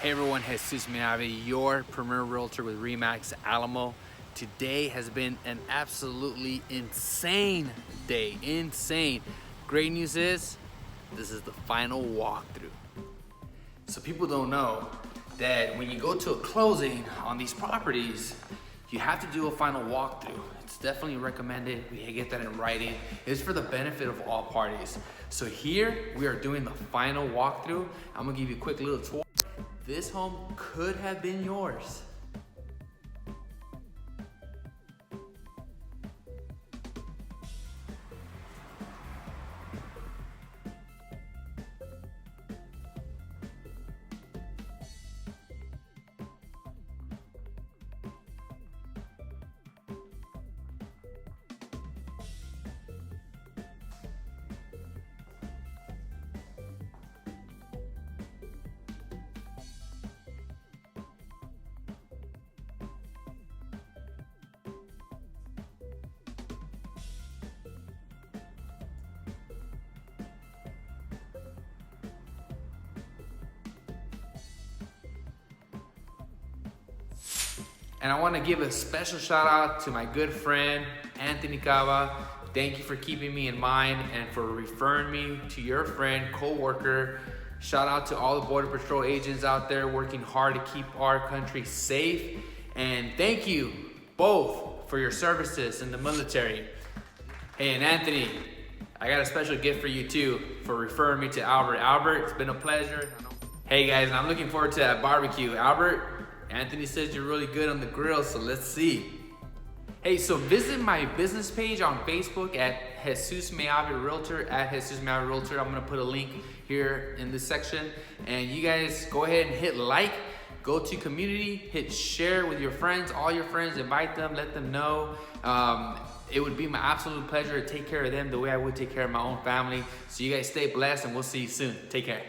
Hey everyone, Jesus Miyavi, your premier realtor with Remax Alamo. Today has been an absolutely insane day, insane. Great news is, this is the final walkthrough. So people don't know that when you go to a closing on these properties, you have to do a final walkthrough. It's definitely recommended. We get that in writing. It's for the benefit of all parties. So here we are doing the final walkthrough. I'm gonna give you a quick little tour. This home could have been yours. And I want to give a special shout out to my good friend, Anthony Cava. Thank you for keeping me in mind and for referring me to your friend, co-worker. Shout out to all the Border Patrol agents out there working hard to keep our country safe. And thank you both for your services in the military. Hey, and Anthony, I got a special gift for you too for referring me to Albert. Albert, it's been a pleasure. Hey guys, I'm looking forward to that barbecue. Albert, Anthony says you're really good on the grill, so let's see. Hey, so visit my business page on Facebook at Jesus Miyavi Realtor, at Jesus Miyavi Realtor. I'm gonna put a link here in this section. And you guys go ahead and hit like, go to community, hit share with your friends, all your friends, invite them, let them know. It would be my absolute pleasure to take care of them the way I would take care of my own family. So you guys stay blessed and we'll see you soon. Take care.